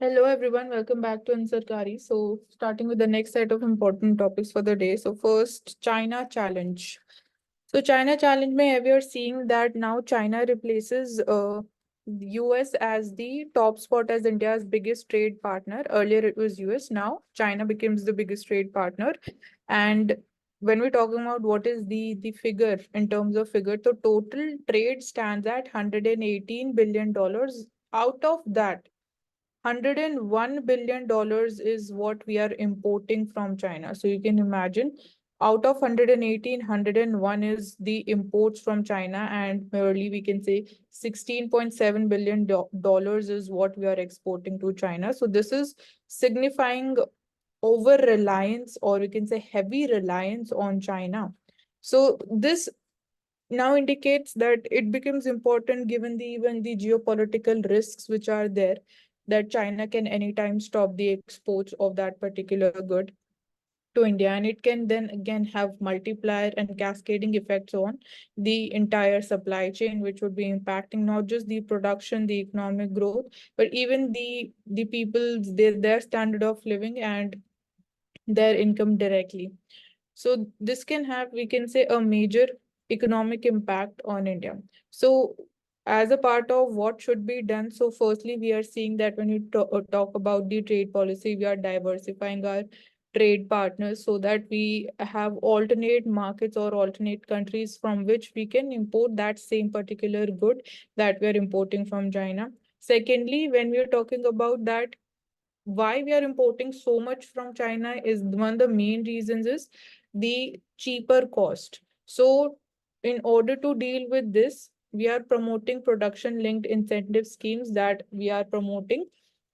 Hello everyone, welcome back to Ansarkari. So, starting with the next set of important topics for the day. So, first, China challenge. So, China challenge may we are seeing that now China replaces US as the top spot as India's biggest trade partner. Earlier it was US, now China becomes the biggest trade partner. And when we're talking about what is the figure in terms of figure, so total trade stands at $118 billion. Out of that, $101 billion is what we are importing from China. So you can imagine out of 118, 101 is the imports from China, and merely we can say $16.7 billion is what we are exporting to China. So this is signifying over reliance, or we can say heavy reliance on China. So this now indicates that it becomes important given the even the geopolitical risks which are there, that China can anytime stop the exports of that particular good to India, and it can then again have multiplier and cascading effects on the entire supply chain, which would be impacting not just the production, the economic growth, but even the people's their standard of living and their income directly. So this can have, we can say, a major economic impact on India. So as a part of what should be done, so firstly, we are seeing that when you talk about the trade policy, we are diversifying our trade partners so that we have alternate markets or alternate countries from which we can import that same particular good that we are importing from China. Secondly, when we are talking about that, why we are importing so much from China is one of the main reasons is the cheaper cost. So in order to deal with this, we are promoting production linked incentive schemes, that we are promoting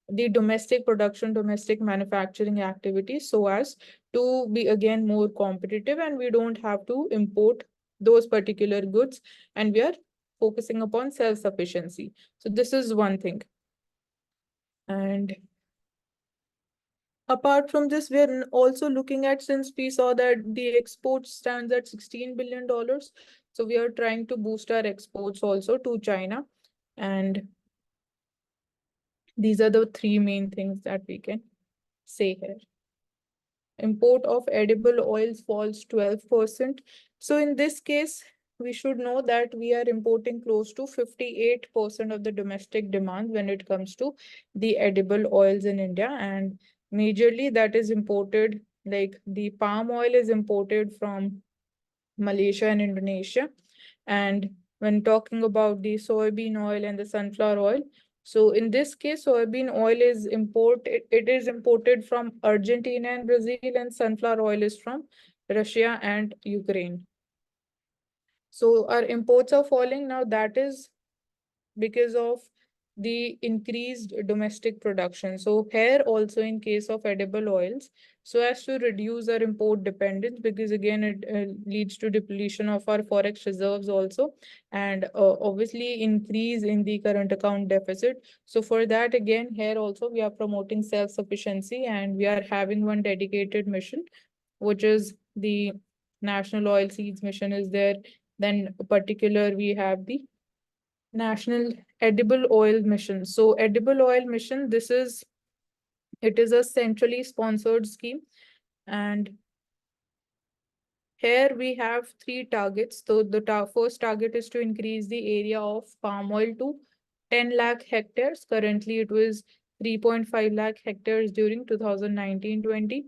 the domestic production, domestic manufacturing activities so as to be again more competitive, and we don't have to import those particular goods, and we are focusing upon self-sufficiency. So this is one thing. And apart from this, we're also looking at, since we saw that the export stands at $16 billion, so we are trying to boost our exports also to China. And these are the three main things that we can say here. Import of edible oils falls 12%. So in this case, we should know that we are importing close to 58% of the domestic demand when it comes to the edible oils in India. And majorly that is imported, like the palm oil is imported from Malaysia and Indonesia. And when talking about the soybean oil and the sunflower oil, so in this case, soybean oil is it is imported from Argentina and Brazil, and sunflower oil is from Russia and Ukraine. So our imports are falling now. That is because of the increased domestic production. So here also in case of edible oils, so as to reduce our import dependence, because again it leads to depletion of our forex reserves also, and obviously increase in the current account deficit. So for that, again here also we are promoting self-sufficiency, and we are having one dedicated mission, which is the National Oil Seeds Mission is there. Then particular we have the National Edible Oil Mission. So Edible Oil Mission, it is a centrally sponsored scheme. And here we have three targets. So the first target is to increase the area of palm oil to 10 lakh hectares. Currently, it was 3.5 lakh hectares during 2019-20.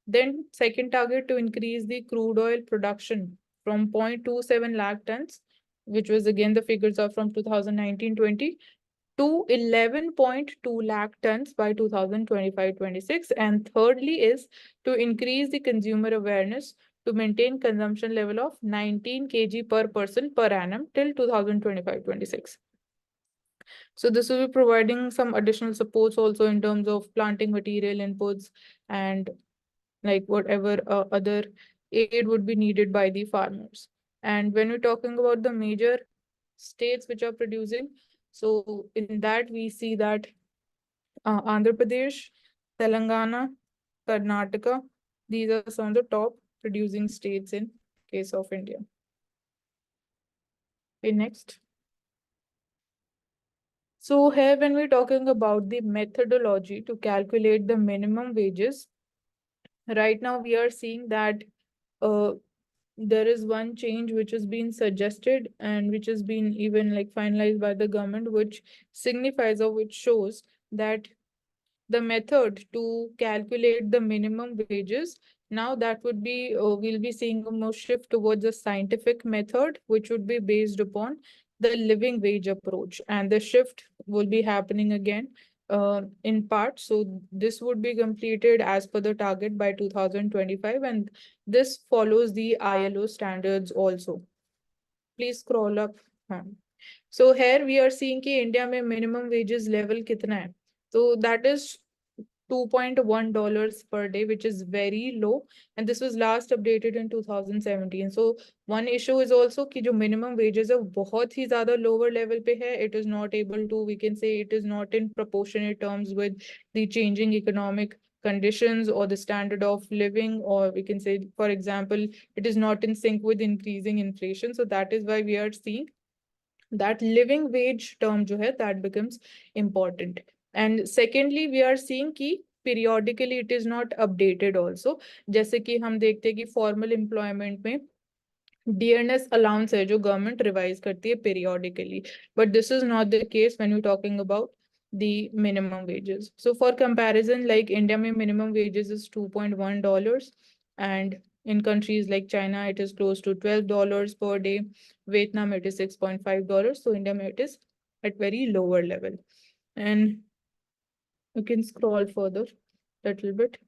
Then second target to increase the crude oil production from 0.27 lakh tons, which was again the figures are from 2019-20, to 11.2 lakh tons by 2025-26. And thirdly is to increase the consumer awareness to maintain consumption level of 19 kg per person per annum till 2025-26. So this will be providing some additional supports also in terms of planting material inputs and like whatever other aid would be needed by the farmers. And when we're talking about the major states which are producing, so in that we see that Andhra Pradesh, Telangana, Karnataka, these are some of the top producing states in case of India. Okay, next. So here, when we're talking about the methodology to calculate the minimum wages, right now we are seeing that uh, there is one change which has been suggested and which has been even like finalized by the government, which signifies or which shows that the method to calculate the minimum wages, now that would be we'll be seeing a more shift towards a scientific method which would be based upon the living wage approach, and the shift will be happening again in part. So this would be completed as per the target by 2025, and this follows the ILO standards also. Please scroll up. हाँ. So here we are seeing कि India में minimum wages level कितना है. So that is $2.1 per day, which is very low. And this was last updated in 2017. So one issue is also कि जो minimum wages है बहुत ही ज़्यादा lower level पे है. It is not able to, we can say it is not in proportionate terms with the changing economic conditions or the standard of living, or we can say, for example, it is not in sync with increasing inflation. So that is why we are seeing that living wage term जो है that becomes important. And secondly, we are seeing कि periodically it is not updated also. जैसे कि हम देखते हैं कि formal employment में DNS allowance है जो government revise करती है periodically, but this is not the case when we're talking about the minimum wages. So for comparison, like India में minimum wages is $2.1, and in countries like China it is close to $12 per day. Vietnam it is $6.5. So India में it is at very lower level. And you can scroll further little bit.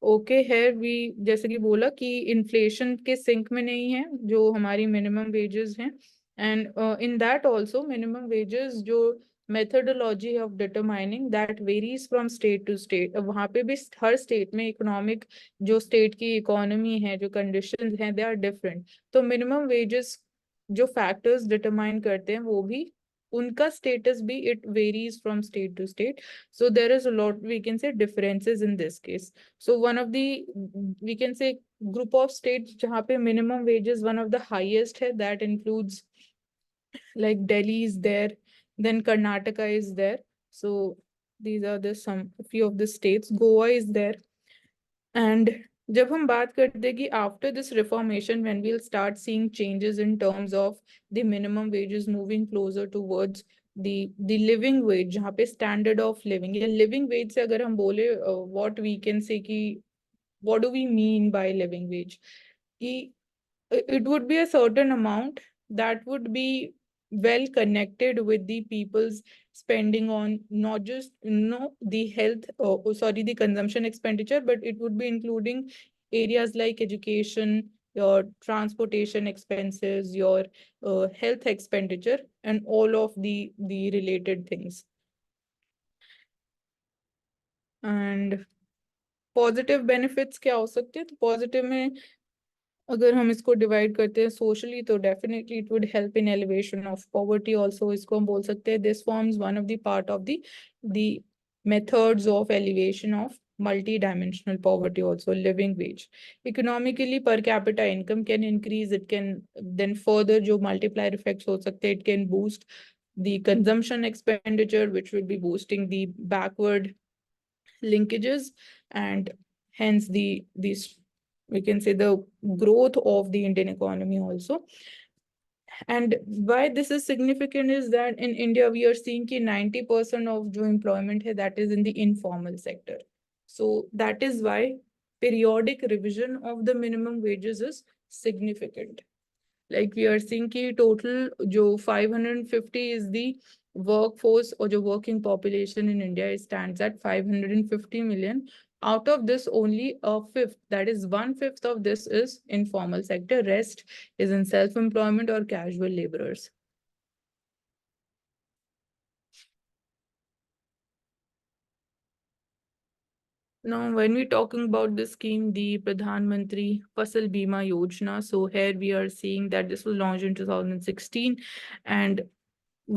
Okay है we, जैसे कि बोला कि inflation के sink में नहीं है जो हमारी मिनिमम वेजेस हैं. And in that also minimum wages जो methodology of determining that varies from state to state. वहाँ पे भी हर स्टेट में इकोनॉमिक, जो स्टेट की इकोनॉमी है, जो कंडीशंस हैं, दे आर डिफरेंट. तो मिनिमम वेजेस जो फैक्टर्स डिटरमाइन करते हैं वो भी, उनका स्टेटस भी it varies from state to state. So there is a lot, we can say, differences in this case. So one of the, we can say, group of states जहाँ पे minimum wages one of the highest है, that includes like Delhi is there, then Karnataka is there. So these are the some few of the states. Goa is there. And जब हम बात करते हैं कि after this reformation, when we'll start seeing changes in terms of the minimum wages moving closer towards the living wage, जहाँ पे standard of living या living wage से अगर हम बोले what we can say कि what do we mean by living wage, कि it would be a certain amount that would be well connected with the people's spending on not just the health, sorry, the consumption expenditure, but it would be including areas like education, your transportation expenses, your health expenditure, and all of the related things. And positive benefits क्या हो सकते हैं, तो positive में अगर हम इसको divide करते हैं सोशली, तो definitely it would help in elevation of poverty also. इसको हम बोल सकते हैं this forms one of the part of the methods of elevation of multi-dimensional poverty also. Living wage economically, per capita income can increase, it can then further जो multiplier effects हो सकते हैं, it can boost the consumption expenditure, which would be boosting the backward linkages, and hence these, we can say, the growth of the Indian economy also. And why this is significant is that in India we are seeing कि 90% of जो employment है that is in the informal sector. So that is why periodic revision of the minimum wages is significant. Like we are seeing कि total जो 550 is the workforce, or the working population in India stands at 550 million. Out of this, only a fifth, that is 1/5 of this is informal sector. Rest is in self-employment or casual laborers. Now, when we're talking about this scheme, the Pradhan Mantri Fasal Bima Yojana, so here we are seeing that this was launched in 2016, and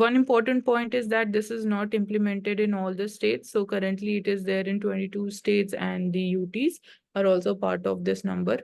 one important point is that this is not implemented in all the states. So currently it is there in 22 states, and the UTs are also part of this number.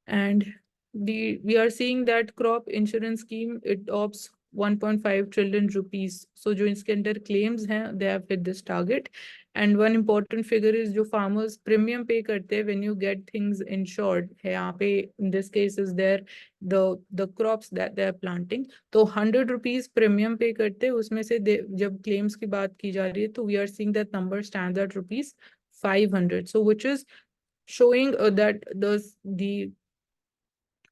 And we are seeing that crop insurance scheme, it opts 1.5 trillion rupees. So जो इसके अंदर claims हैं, they have hit this target. And one important figure is जो farmers premium pay करते हैं when you get things insured है यहाँ पे, in this case is there the crops that they are planting. तो 100 rupees premium pay करते हैं, उसमें से जब claims की बात की जा रही है तो we are seeing that number stands at rupees 500. So which is showing that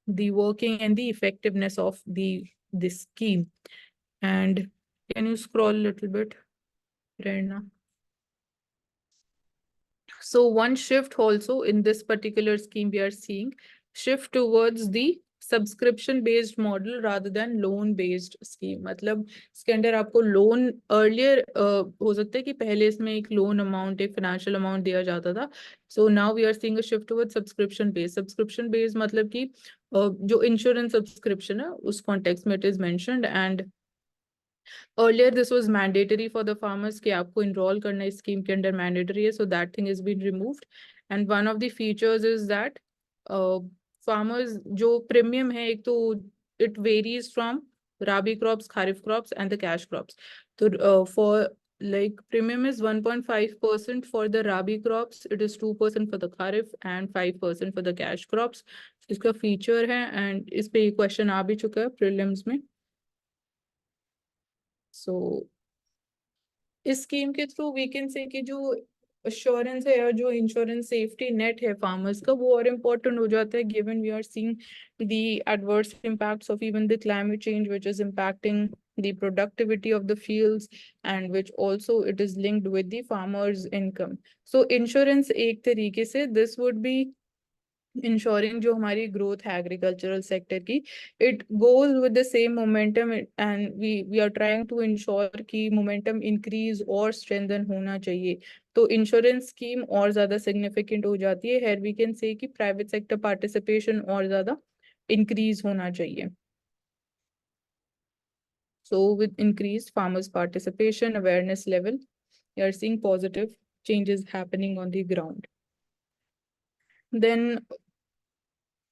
the working and the effectiveness of this scheme. And can you scroll a little bit, Prerna? So one shift also in this particular scheme we are seeing shift towards the subscription based model rather than loan based scheme. मतलब इसके अंदर आपको loan earlier हो सकता है कि पहले इसमें एक लोन अमाउंट एक फाइनेंशियल अमाउंट दिया जाता था. So now we are seeing a shift towards subscription based. Subscription based मतलब कि जो इंश्योरेंस सब्सक्रिप्शन है उस कॉन्टेक्स्ट में it is mentioned. And earlier this was mandatory for the farmers कि आपको enroll करना इस scheme के अंदर mandatory है, so that thing has been removed. And one of the features is that farmers जो premium है, एक तो it varies from rabi crops, kharif crops and the cash crops. So for like premium is 1.5% for the rabi crops, it is 2% for the kharif and 5% for the cash crops. इसका feature है and इस पे question आ भी चुका है prelims में. So इस scheme के थ्रू वी कैन से कि जो अश्योरेंस है या जो इंश्योरेंस सेफ्टी नेट है फार्मर्स का वो और इम्पोर्टेंट हो जाता है given we are seeing the adverse impacts of even the climate change which is impacting the productivity of the fields and which also it is linked with the farmers income. So insurance एक तरीके से this would be ensuring जो हमारी growth है agricultural sector की, it goes with the same momentum and we are trying to ensure कि momentum increase और strengthen होना चाहिए. तो इंश्योरेंस स्कीम और ज्यादा सिग्निफिकेंट हो जाती है. हेयर वी कैन से कि प्राइवेट सेक्टर पार्टिसिपेशन और ज्यादा इंक्रीज होना चाहिए. So with increased farmers participation awareness level, we are seeing positive changes happening on the ground. Then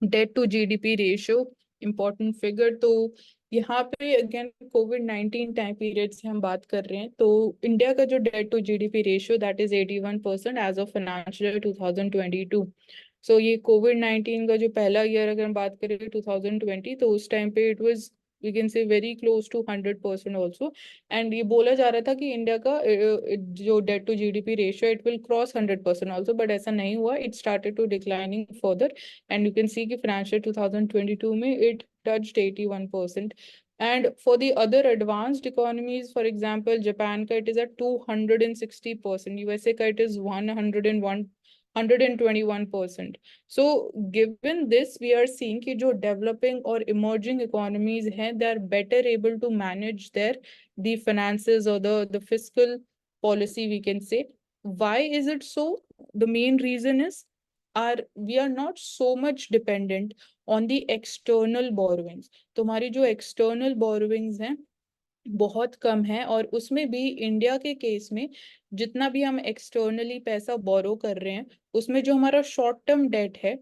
debt to GDP ratio important figure. तो यहाँ पे अगेन कोविड-19 time period से हम बात कर रहे हैं. तो इंडिया का जो debt to GDP ratio that is 81% as of financial year 2022. So ये कोविड-19 का जो पहला ईयर अगर हम बात करें 2020, तो उस टाइम पे it was we can say very close to 100% also. And ये बोला जा रहा था कि इंडिया का जो debt to GDP ratio it will cross 100% also, but ऐसा नहीं हुआ. It started to declining further and you can see कि financial 2022 में it touched 81%. And for the other advanced economies, for example, Japan का it is at 260%, USA का it is 121%. So given this, we are seeing कि जो developing or emerging economies हैं, they are better able to manage the finances or the fiscal policy, we can say. Why is it so? The main reason is we are not so much dependent on the external borrowings. तुम्हारी जो external borrowings हैं बहुत कम है, और उसमें भी India के case में जितना भी हम एक्सटर्नली पैसा बोरो कर रहे हैं उसमें जो हमारा शॉर्ट टर्म डेट है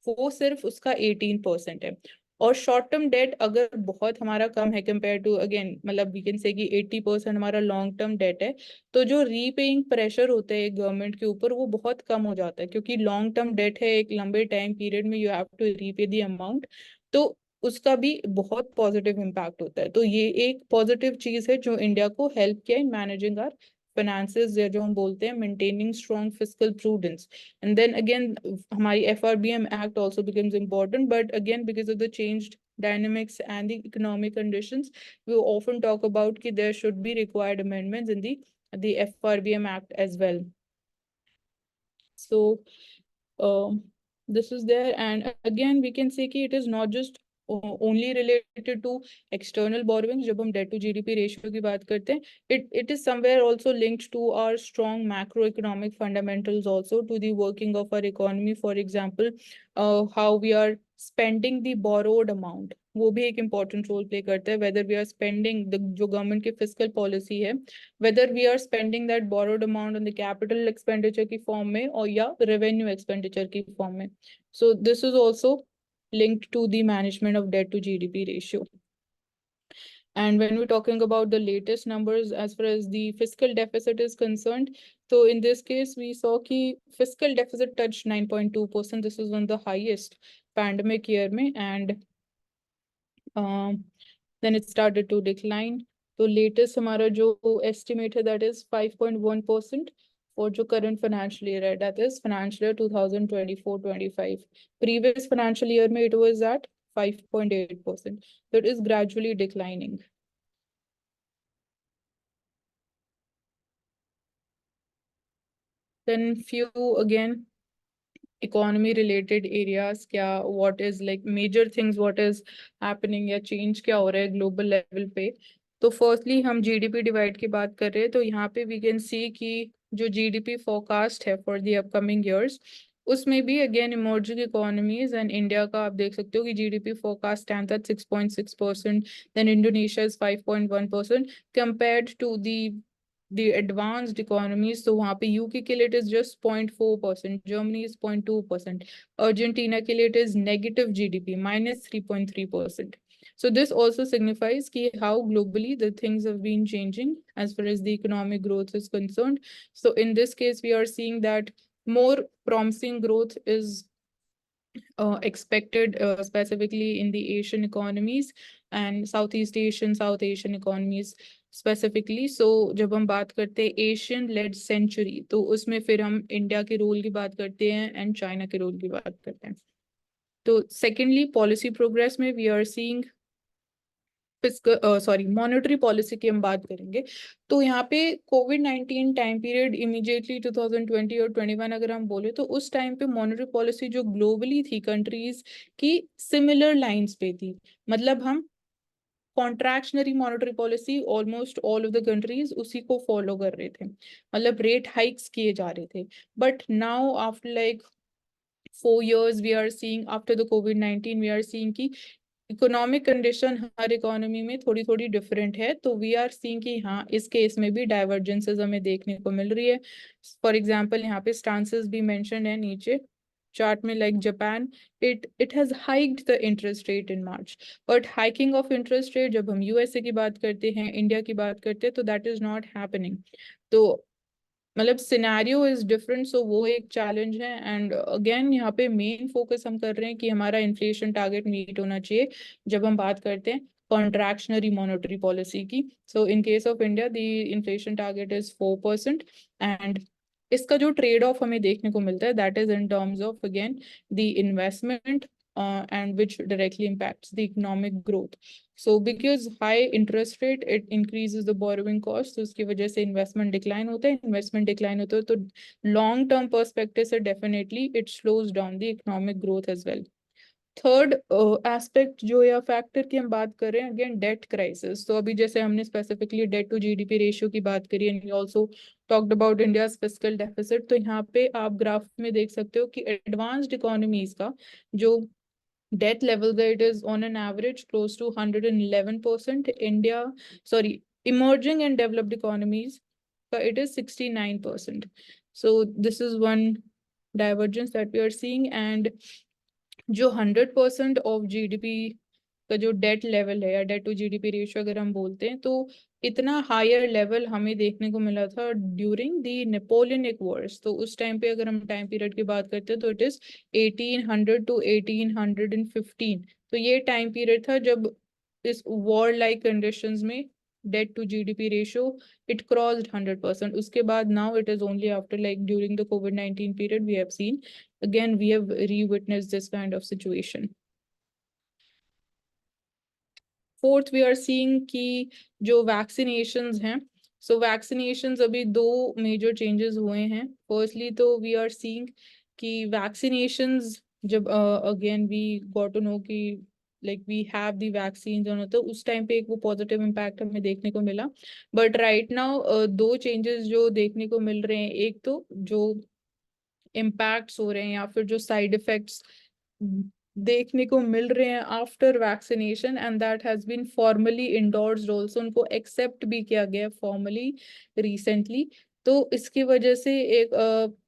वो सिर्फ उसका 18% है. और शॉर्ट टर्म डेट अगर बहुत हमारा कम है कंपेयर टू अगेन मतलब वी कैन से कि 80% हमारा लॉन्ग टर्म डेट है, तो जो रीपेइंग प्रेशर होता है गवर्नमेंट के ऊपर वो बहुत कम हो जाता है, क्योंकि लॉन्ग टर्म डेट है, एक लंबे टाइम पीरियड में you have to repay the amount, तो उसका भी बहुत पॉजिटिव इम्पैक्ट होता है. तो ये एक पॉजिटिव चीज है जो इंडिया को हेल्प किया इन मैनेजिंग आवर finances, या जो हम बोलते हैं maintaining strong fiscal prudence. And then again हमारी FRBM act also becomes important, but again because of the changed dynamics and the economic conditions, we often talk about कि there should be required amendments in the FRBM Act as well. So this is there, and again we can say कि it is not just only related to external borrowings. जब हम debt to GDP ratio की बात करते हैं, it is somewhere also linked to our strong macroeconomic fundamentals, also to the working of our economy. For example, how we are spending the borrowed amount, वो भी एक important role play करता है. Whether we are spending जो government की fiscal policy है, whether we are spending that borrowed amount on the capital expenditure की form में और या revenue expenditure की form में. So this is also linked to the management of debt to GDP ratio. And when we're talking about the latest numbers as far as the fiscal deficit is concerned, so in this case, we saw कि fiscal deficit touched 9.2%. This is one of the highest pandemic year में, and then it started to decline. तो latest हमारा जो estimate है that is 5.1% for जो current financial year है, that is financial year 2024-25. Previous financial year में it was at 5.8%. So it is gradually declining. Then few again economy related areas, क्या what is like major things what is happening या change क्या हो रहा है global level पे. तो firstly हम GDP divide की बात कर रहे हैं, तो यहाँ पे we can see कि जो GDP forecast है for the upcoming years, उसमें भी again emerging economies and India का आप देख सकते हो कि GDP forecast stands at 6.6%, then Indonesia is 5.1% compared to the advanced economies. तो वहाँ पे यूके के लिए it is just 0.4%, Germany is 0.2%, Argentina के लिए it is negative GDP minus 3.3%. So this also signifies कि how globally the things have been changing as far as the economic growth is concerned. So in this case, we are seeing that more promising growth is expected specifically in the Asian economies and Southeast Asian, South Asian economies specifically. So जब हम बात करते हैं Asian lead century, तो उसमें फिर हम India के रोल की बात करते हैं एंड चाइना के रोल की बात करते हैं. तो सेकेंडली पॉलिसी प्रोग्रेस में we are seeing monetary policy की हम बात करेंगे. तो यहाँ पे कोविड-19 टाइम पीरियड इमीडिएटली 2020 और 21 अगर हम बोले, तो उस टाइम पे मॉनेटरी पॉलिसी जो ग्लोबली थी कंट्रीज की सिमिलर लाइंस पे थी. मतलब हम contractionary monetary policy almost all of the countries उसी को फॉलो कर रहे थे, मतलब रेट हाइक्स किए जा रहे थे. But now after like 4 years we are seeing after the COVID-19 we are seeing कि इकोनॉमिक कंडीशन हर इकोनॉमी में थोड़ी थोड़ी डिफरेंट है. तो वी आर सीइंग कि हाँ इस केस में भी डाइवर्जेंसेस हमें देखने को मिल रही है. फॉर एग्जांपल यहाँ पे स्टांसेस भी मेंशन है नीचे चार्ट में, like Japan it has hiked the interest rate in March. But hiking of interest rate जब हम यूएसए की बात करते हैं, इंडिया की बात करते हैं, तो दैट इज नॉट हैपनिंग. तो मतलब सिनेरियो इज डिफरेंट. सो वो एक चैलेंज है. एंड अगेन यहाँ पे मेन फोकस हम कर रहे हैं कि हमारा इन्फ्लेशन टारगेट मीट होना चाहिए जब हम बात करते हैं कॉन्ट्रैक्शनरी मॉनेटरी पॉलिसी की. So in case of India the inflation target is 4%. And इसका जो ट्रेड ऑफ हमें देखने को मिलता है that is in terms of again the investment and which directly impacts the economic growth. So because high interest rate it increases the borrowing cost, तो उसकी वजह से investment decline होता है. investment decline होता है तो long term perspective से definitely it slows down the economic growth as well. Third aspect जो या फैक्टर की हम बात कर रहे हैं अगेन डेट क्राइसिस. तो अभी जैसे हमने specifically debt to GDP ratio की बात करी and also talked about India's fiscal deficit. तो यहाँ पे आप ग्राफ में देख सकते हो कि एडवांस्ड इकोनॉमीज का जो debt level there it is on an average close to 111%. India, sorry, emerging and developed economies it is 69%. So this is one divergence that we are seeing. And जो 100% of GDP का जो date level है या date to GDP ratio अगर हम बोलते हैं, तो इतना हायर लेवल हमें देखने को मिला था ड्यूरिंग द नेपोलियनिक वॉर्स. तो उस टाइम पे अगर हम टाइम पीरियड की बात करते हैं तो इट इज 1800 to 1815. तो ये टाइम पीरियड था जब इस वॉर लाइक कंडीशंस में debt to GDP ratio it crossed 100%. उसके बाद now it is only after like during the COVID-19 period we have seen again we have re-witnessed this kind of situation. Fourth we are seeing कि जो vaccinations हैं, सो vaccinations अभी दो major changes हुए हैं. Firstly तो वी आर सीइंग कि vaccinations जब again we got to know कि like we have the vaccine, तो उस टाइम पे एक वो पॉजिटिव इम्पैक्ट हमें देखने को मिला. बट राइट नाउ दो चेंजेस जो देखने को मिल रहे हैं, एक तो जो इम्पैक्ट्स हो रहे हैं या फिर जो साइड इफेक्ट्स देखने को मिल रहे हैं after vaccination and that has been formally endorsed also, उनको एक्सेप्ट भी किया गया फॉर्मली रिसेंटली. तो इसकी वजह से एक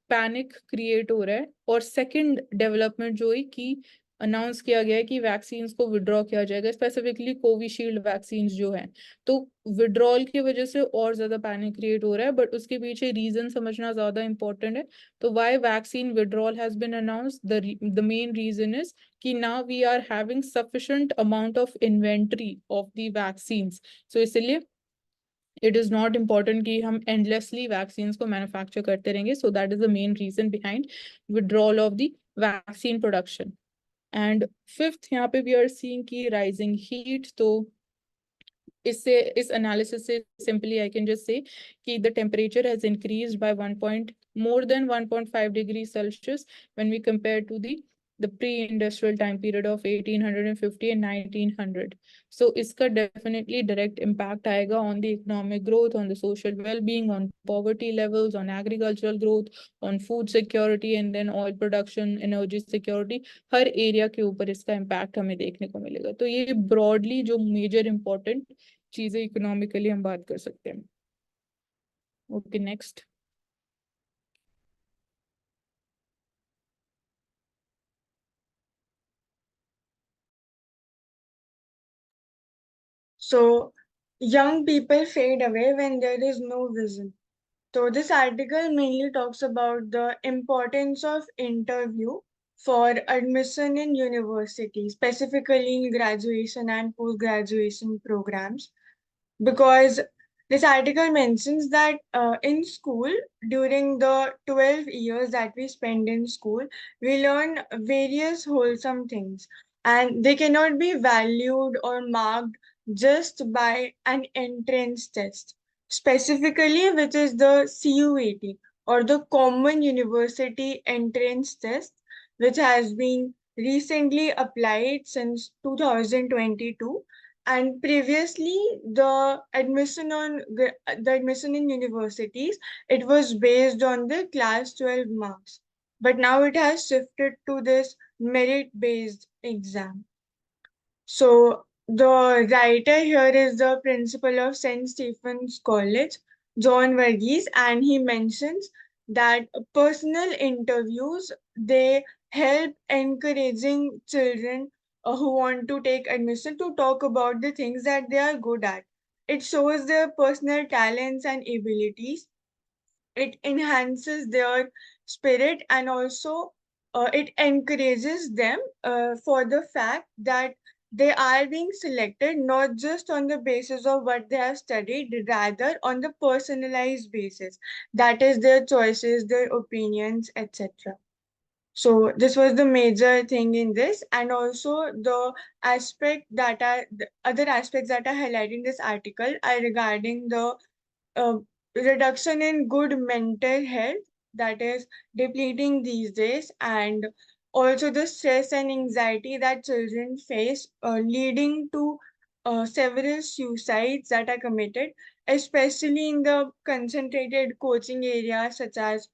पैनिक क्रिएट हो रहा है. और सेकंड डेवलपमेंट जो है कि अनाउंस किया गया है कि वैक्सीन्स को विड्रॉ किया जाएगा, स्पेसिफिकली कोविशील्ड वैक्सीन्स जो हैं। तो विड्रॉल की वजह से और ज्यादा पैनिक क्रिएट हो रहा है, बट उसके पीछे रीजन समझना ज्यादा इंपॉर्टेंट है। तो why vaccine withdrawal has been announced, the main reason is कि now we are having sufficient amount of inventory of the vaccines. So इसलिए इट इज नॉट इम्पॉर्टेंट कि हम एंडलेसली वैक्सीन को मैन्युफैक्चर करते रहेंगे। So that is the main reason behind withdrawal of the vaccine production. And fifth, यहाँ पे we are seeing की rising heat. तो इससे, इस एनालिसिस से simply I can just say कि the temperature has increased by 1 point more than 1.5 degree Celsius when we compare to the pre industrial time period of 1850 and 1900। So इसका definitely direct impact आएगा on the economic growth, on the social wellbeing, on poverty levels, on agricultural growth, on food security and then oil production, energy security. हर area के ऊपर इसका impact हमें देखने को मिलेगा। तो ये ब्रॉडली जो मेजर इंपॉर्टेंट चीजें इकोनॉमिकली हम बात कर सकते हैं। Okay, next. So, young people fade away when there is no vision. So, this article mainly talks about the importance of interview for admission in university, specifically in graduation and post-graduation programs, because this article mentions that in school, during the 12 years that we spend in school, we learn various wholesome things, and they cannot be valued or marked just by an entrance test, specifically, which is the CUET or the Common University Entrance Test, which has been recently applied since 2022. And previously, the admission in universities, it was based on the class 12 marks, but now it has shifted to this merit based exam. So the writer here is the principal of St. Stephen's College, John Verghese, and he mentions that personal interviews, they help encouraging children who want to take admission to talk about the things that they are good at. It shows their personal talents and abilities. It enhances their spirit, and also it encourages them for the fact that they are being selected not just on the basis of what they have studied, rather on the personalized basis, that is their choices, their opinions, etc. So this was the major thing in this, and also the other aspects that are highlighted in this article are regarding the uh, reduction in good mental health that is depleting these days, and also the stress and anxiety that children face, leading to several suicides that are committed, especially in the concentrated coaching areas such as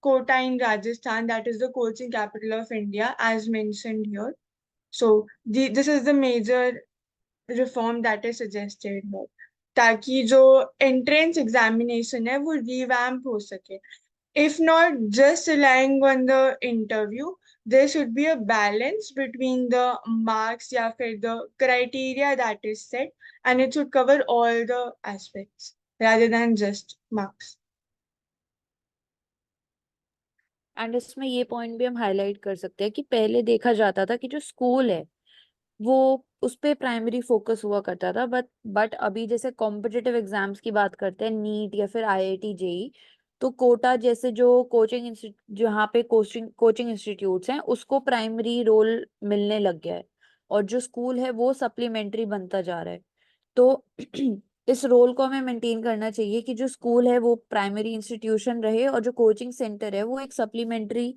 Kota in Rajasthan, that is the coaching capital of India, as mentioned here. So this is the major reform that is suggested है, ताकि जो entrance examination है वो revamp हो सके. If not just relying on the interview, there should be a balance between the marks या फिर the criteria that is set, and it should cover all the aspects rather than just marks. And इसमें ये point भी हम highlight कर सकते हैं कि पहले देखा जाता था कि जो स्कूल है वो उस पे प्राइमरी फोकस हुआ करता था, बट अभी जैसे कॉम्पिटिटिव एग्जाम्स की बात करते हैं, नीट या फिर आईआईटी जेई, तो कोटा जैसे जो कोचिंग जहाँ पे कोचिंग इंस्टीट्यूट्स हैं उसको प्राइमरी रोल मिलने लग गया है, और जो स्कूल है वो सप्लीमेंट्री बनता जा रहा है। तो इस रोल को हमें मेंटेन करना चाहिए कि जो स्कूल है वो प्राइमरी इंस्टीट्यूशन रहे और जो कोचिंग सेंटर है वो एक सप्लीमेंट्री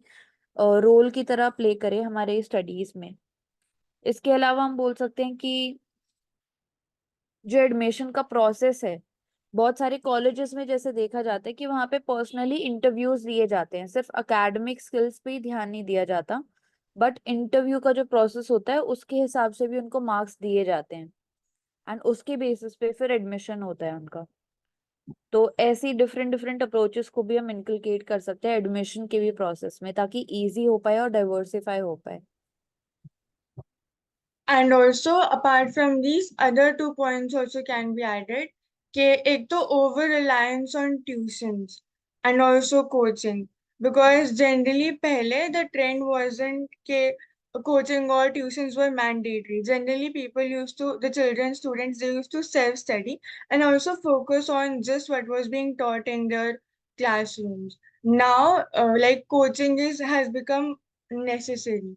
रोल की तरह प्ले करे हमारे स्टडीज में। इसके अलावा हम बोल सकते हैं कि जो एडमिशन का प्रोसेस है, बहुत सारे कॉलेजेस में जैसे देखा जाता है कि वहाँ पे पर्सनली इंटरव्यूज लिए जाते हैं, सिर्फ एकेडमिक स्किल्स पे ही ध्यान नहीं दिया जाता, बट इंटरव्यू का जो प्रोसेस होता है उसके हिसाब से भी उनको मार्क्स दिए जाते हैं, एंड उसके बेसिस पे फिर एडमिशन होता है उनका। तो ऐसी डिफरेंट डिफरेंट अप्रोचेस को भी हम इनकलकेट कर सकते हैं एडमिशन के भी प्रोसेस में, ताकि इजी हो पाए और डाइवर्सिफाई हो पाए। And also, apart from these, other 2 points also can be added. Ek to over reliance on tuitions and also coaching. Because generally, pehle the trend wasn't ke coaching or tuitions were mandatory. Generally, the children, students, they used to self-study and also focus on just what was being taught in their classrooms. Now, like coaching has become necessary.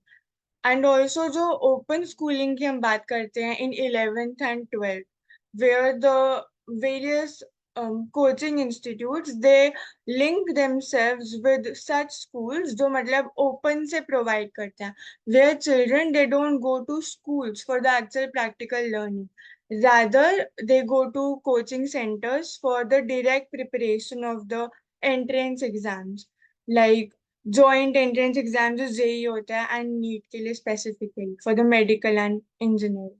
And also जो open schooling की हम बात करते हैं in 11th and 12th where the various coaching institutes they link themselves with such schools जो मतलब open से provide करते हैं where children they don't go to schools for the actual practical learning rather they go to coaching centers for the direct preparation of the entrance exams like joint entrance exam जो JEE होता है and NEET के लिए specifically for the medical and engineering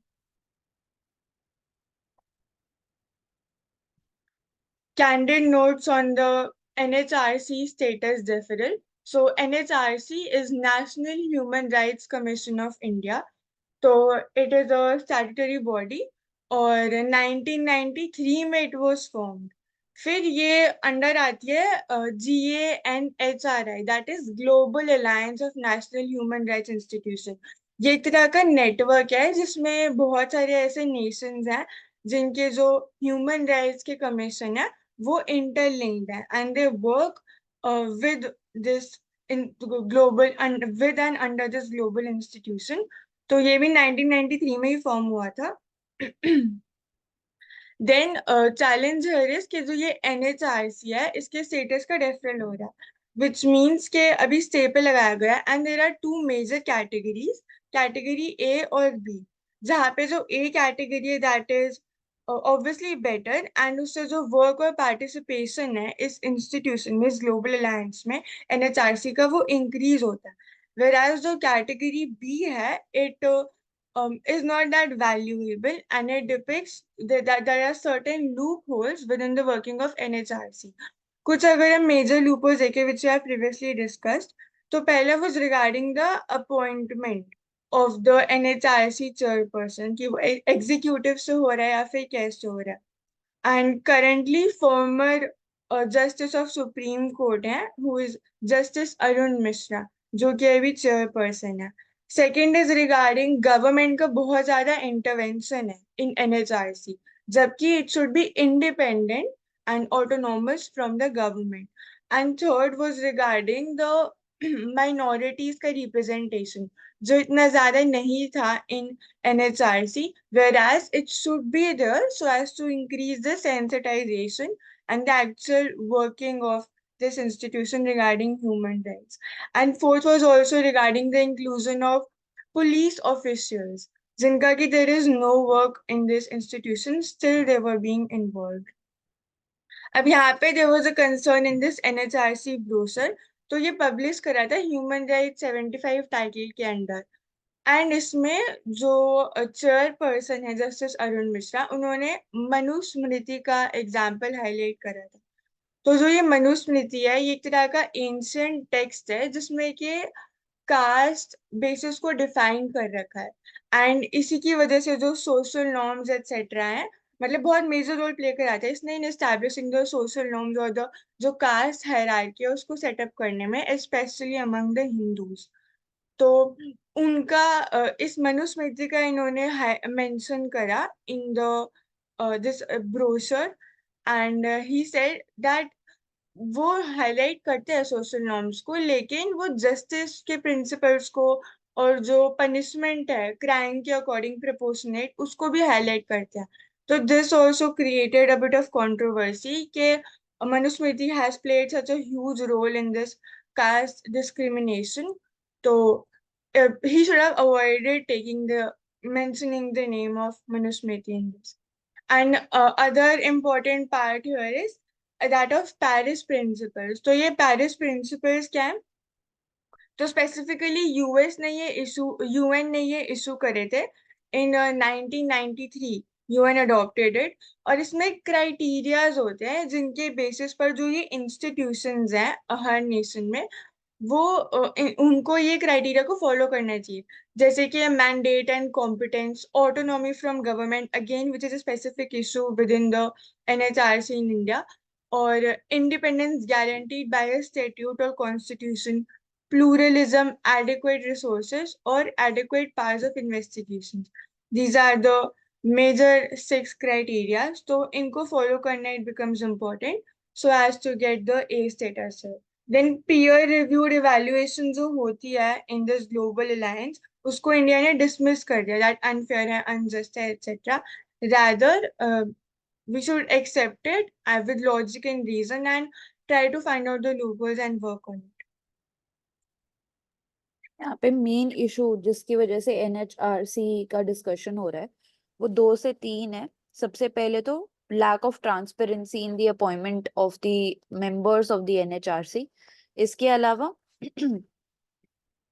candid notes on the NHRC status deferral. So NHRC is National Human Rights Commission of India. So it is a statutory body और 1993 में it was formed. फिर ये under आती है GANHRI that is global alliance of national human rights institution. ये एक तरह का नेटवर्क है जिसमें बहुत सारे ऐसे नेशंस हैं जिनके जो ह्यूमन राइट्स के कमीशन है वो इंटरलिंक्ड है and they work with this in global with and under this global institution. तो ये भी 1993 में ही फॉर्म हुआ था. देन चैलेंज है कि जो ये NHRC है इसके स्टेटस का रेफरल हो रहा है विच मीन्स के अभी स्टे पे लगाया गया and there are 2 major categories category A और B. जहाँ पे जो A कैटेगरी है that is obviously better and उससे जो वर्क और पार्टिसिपेशन है इस इंस्टीट्यूशन में इस ग्लोबल अलायंस में NHRC का वो इंक्रीज होता है. whereas जो कैटेगरी B है it is not that valuable and it depicts that there are certain loopholes within the working of NHRC. कुछ अगर हम major loopholes देखें which we have previously discussed, तो पहला was regarding the appointment of the NHRC chairperson कि वो executive से हो रहा है या फिर कैसे हो रहा है. And currently former Justice of Supreme Court है who is Justice Arun Mishra जो कि अभी chairperson है. सेकेंड इज रिगार्डिंग गवर्नमेंट का बहुत ज्यादा इंटरवेंशन है इन NHRC जबकि it should be independent and autonomous from the government. And third was regarding the minorities का रिप्रेजेंटेशन जो इतना ज्यादा नहीं था इन NHRC whereas it should be there so as to increase the sensitization and the actual working of this institution regarding human rights. And fourth was also regarding the inclusion of police officials. जिनका कि there is no work in this institution, still they were being involved. अब यहाँ पे there was a concern in this NHRC brochure, तो ये publish करा था human right 75 title के अंडर. एंड इसमें जो चेयरपर्सन है जस्टिस अरुण मिश्रा उन्होंने मनुस्मृति का एग्जाम्पल हाईलाइट करा था. तो जो ये मनुस्मृति है ये एक तरह का एंशियंट टेक्स्ट है जिसमें कि कास्ट बेसिस को डिफाइन कर रखा है एंड इसी की वजह से जो सोशल नॉर्म्स एटसेट्रा हैं मतलब बहुत मेजर रोल प्ले कराता है इसने इन एस्टैब्लिशिंग द सोशल नॉर्म्स और द जो कास्ट हायरार्की है उसको सेटअप करने में स्पेशली अमंग द हिंदूज. तो उनका इस मनुस्मृति का इन्होंने मेंशन करा in the this brochure and he said that वो हाईलाइट करते हैं सोशल नॉर्म्स को लेकिन वो जस्टिस के प्रिंसिपल्स को और जो पनिशमेंट है क्राइम के अकॉर्डिंग प्रोपोर्शनेट उसको भी हाईलाइट करते हैं. तो this also created a bit of controversy के Manusmriti has played such a huge role in this caste discrimination. So he should have avoided mentioning the name of Manusmriti in this. And other important part here is that of Paris Principles. तो ये Paris Principles क्या है? तो specifically UN ने ये issue करे थे इन 1993. UN adopted it और इसमें क्राइटेरियाज होते हैं जिनके बेसिस पर जो ये इंस्टीट्यूशंस हैं हर नेशन में वो उनको ये क्राइटेरिया को फॉलो करना चाहिए, जैसे कि mandate and competence, autonomy from government again which is a specific issue within the NHRC in India, और independence guaranteed by a statute और constitution, pluralism, adequate resources, or adequate powers of investigation. These are the major 6 criteria. So इनको follow करना it becomes important so as to get the A status. Then peer reviewed evaluation जो होती है in this global alliance, उसको India ने dismiss कर दिया that unfair है, unjust है, etc. Rather, we should accept it with logic and reason and try to find out the loopholes and work on it. यहाँ पे मेन इशू जिसकी वजह से NHRC का डिस्कशन हो रहा है वो 2 से 3 है। सबसे पहले तो lack of transparency in the appointment of the members of the NHRC। इसके अलावा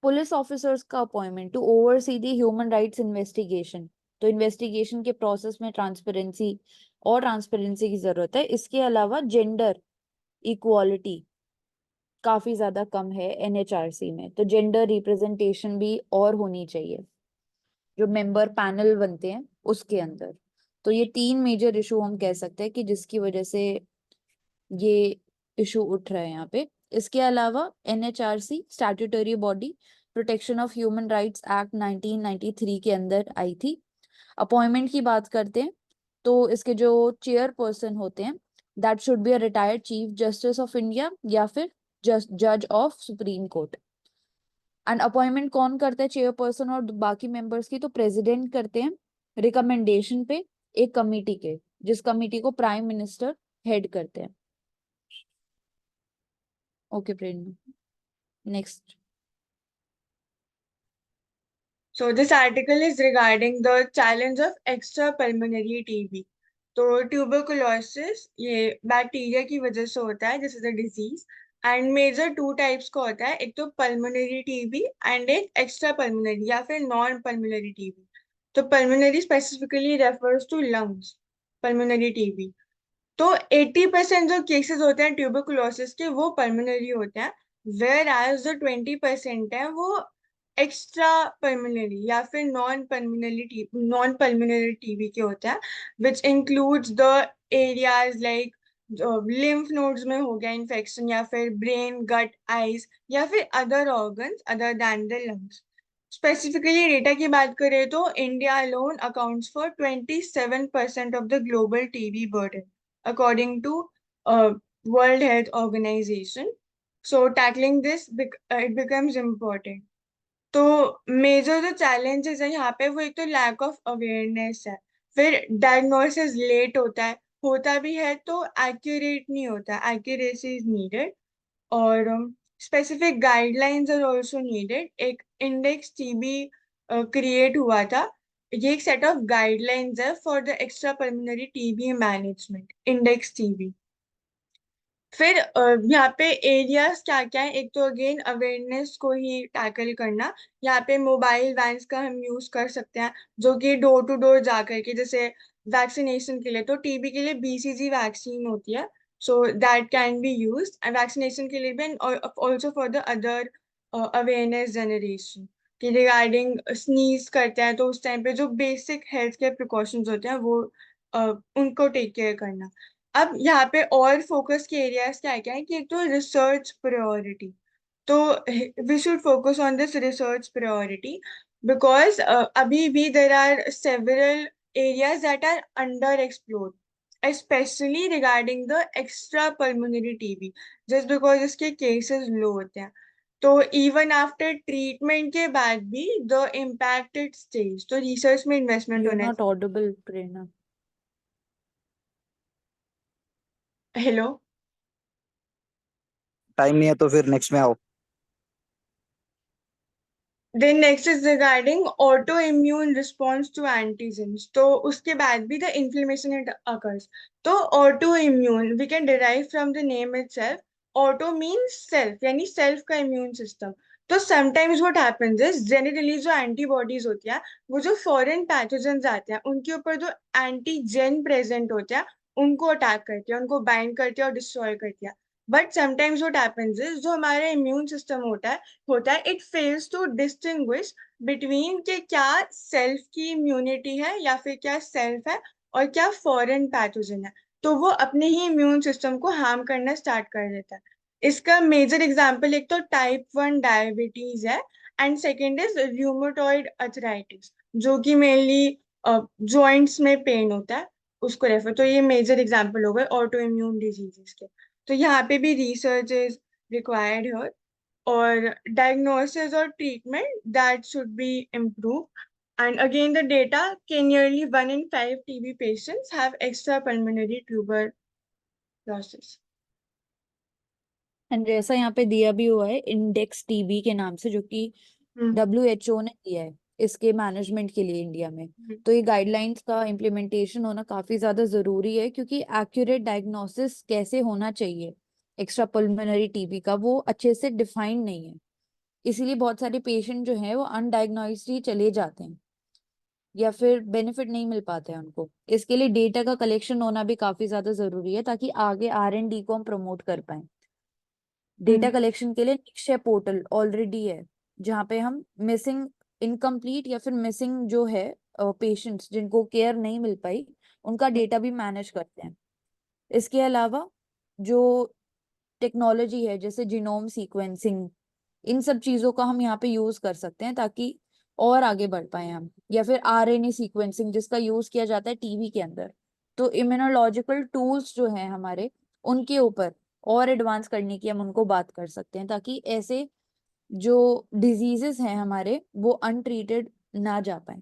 पुलिस ऑफिसर्स का appointment to oversee the human rights investigation, तो इन्वेस्टिगेशन के प्रोसेस में ट्रांसपेरेंसी की जरूरत है। इसके अलावा जेंडर इक्वालिटी काफी ज्यादा कम है NHRC में, तो जेंडर रिप्रेजेंटेशन भी और होनी चाहिए जो मेंबर पैनल बनते हैं उसके अंदर। तो ये 3 मेजर इशू हम कह सकते हैं कि जिसकी वजह से ये इशू उठ रहा है यहाँ पे। इसके अलावा NHRC statutory body protection of human rights act 1993 के अंदर आई थी। अपॉइंटमेंट की बात करते हैं तो इसके जो चेयरपर्सन होते हैं that should be a retired chief justice of India या फिर जज of supreme court. And appointment कौन करता है चेयरपर्सन और बाकी मेंबर्स की, तो प्रेसिडेंट करते हैं रिकमेंडेशन पे एक कमेटी के, जिस कमेटी को प्राइम मिनिस्टर हेड करते हैं। Okay Prerna, next. So this article is regarding the challenge of extrapulmonary TB. तो tuberculosis ये बैक्टीरिया की वजह से होता है, this is a disease, and major 2 types का होता है, एक तो पल्मोनरी टीबी एंड एक एक्स्ट्रा पल्मोनरी या फिर नॉन पल्मोनरी टीबी। तो pulmonary specifically refers to lungs, pulmonary TB. तो 80% जो केसेस होते हैं ट्यूबरकुलोसिस के वो पल्मोनरी होते हैं, वेयर एज जो 20% है वो एक्स्ट्रा पल्मोनरी या फिर नॉन पल्मोनरी टीबी के होते हैं, which includes the areas like lymph nodes में हो गया इन्फेक्शन, या फिर ब्रेन, गट, आईज, या फिर other organs other than the lungs. Specifically data की बात करें तो India alone accounts for 27% of the global TB burden according to World Health Organization. So tackling this it becomes important. तो major जो challenges है यहाँ पे वो एक तो लैक ऑफ अवेयरनेस है, फिर डायग्नोसिस लेट होता भी है तो एक्यूरेट नहीं होता, एक्यूरेसी इज नीडेड, और specific guidelines are also needed. एक इंडेक्स टीबी क्रिएट हुआ था, ये एक सेट ऑफ गाइडलाइंस है for the extra pulmonary TB management, index TB. फिर यहाँ पे एरियाज क्या क्या है, एक तो अगेन अवेयरनेस को ही टैकल करना। यहाँ पे मोबाइल वैन्स का हम यूज कर सकते हैं जो कि डोर टू डोर जा करके, जैसे वैक्सीनेशन के लिए तो टीबी के लिए BCG वैक्सीन होती है, so that can be use vaccination के लिए भी, and also for the other awareness generation कि रिगार्डिंग स्नीज करते हैं तो उस टाइम पे जो बेसिक हेल्थ केयर प्रिकॉशंस होते हैं वो उनको टेक केयर करना। अब यहाँ पे और फोकस के एरियाज क्या क्या है कि एक तो रिसर्च प्रायोरिटी, तो we should focus on this research priority because अभी भी there are several areas that are under explored specially regarding the extra pulmonary TB, just because इसके केसेस लो होते हैं। तो इवन आफ्टर ट्रीटमेंट के बाद भी द इम्पैक्टेड स्टेज, तो रिसर्च में इन्वेस्टमेंट यू आर होना नॉट ऑडिबल प्रेरणा। चाहिए। हेलो, टाइम नहीं है तो फिर नेक्स्ट में आओ। Then next is regarding autoimmune response to antigens. तो उसके बाद भी the inflammation it occurs. तो autoimmune we can derive from the name itself. Auto means self, यानी self का immune system. तो sometimes what happens is generally जो antibodies होती है वो जो foreign pathogens आते हैं उनके ऊपर जो antigen present होते हैं उनको अटैक करती है, उनको बाइंड करती है और डिस्ट्रॉय करती है। But sometimes what happens is जो हमारा इम्यून सिस्टम होता है it fails to distinguish between कि क्या सेल्फ की इम्यूनिटी है या फिर क्या सेल्फ है और क्या फॉरेन पैथोजन है। तो वो अपने ही इम्यून सिस्टम को हार्म करना स्टार्ट कर देता है। इसका मेजर एग्जांपल एक तो टाइप 1 डायबिटीज है and second is rheumatoid arthritis जो कि मेनली जॉइंट्स में पेन होता है उसको रेफर। तो ये मेजर एग्जांपल हो गए ऑटो इम्यून डिजीजेस के। तो यहाँ पे भी रिसर्च इज रिक्वायर्ड है और diagnosis or treatment that should be improved. And again, the data can nearly 1 in 5 TB patients have extrapulmonary tuberculosis. And जैसा यहाँ पे दिया भी हुआ है इंडेक्स टीबी के नाम से, जो कि हम्म, WHO ने दिया है इसके मैनेजमेंट के लिए इंडिया में। तो ये गाइडलाइंस का इम्प्लीमेंटेशन होना काफी ज्यादा जरूरी है, क्योंकि एक्यूरेट डायग्नोसिस कैसे होना चाहिए एक्स्ट्रा पल्मोनरी टीबी का वो अच्छे से डिफाइंड नहीं है। इसीलिए बहुत सारे पेशेंट जो है वो अनडायग्नोस्ड ही चले जाते हैं या फिर बेनिफिट नहीं मिल पाते हैं उनको। इसके लिए डेटा का कलेक्शन होना भी काफी ज्यादा जरूरी है, ताकि आगे R&D को हम प्रमोट कर पाए। डेटा कलेक्शन के लिए निक्षय पोर्टल ऑलरेडी है, जहाँ पे हम मिसिंग, इनकम्प्लीट या फिर मिसिंग जो है पेशेंट्स जिनको केयर नहीं मिल पाई उनका डेटा भी मैनेज करते हैं। इसके अलावा जो टेक्नोलॉजी है जैसे जीनोम सीक्वेंसिंग, इन सब चीजों का हम यहाँ पे यूज कर सकते हैं ताकि और आगे बढ़ पाए हम, या फिर RNA सीक्वेंसिंग जिसका यूज किया जाता है टीबी के अंदर। तो इम्यूनोलॉजिकल टूल्स जो हैं हमारे, उनके ऊपर और एडवांस करने की हम उनको बात कर सकते हैं, ताकि ऐसे जो डिजीजेस हैं हमारे वो अनट्रीटेड ना जा पाए।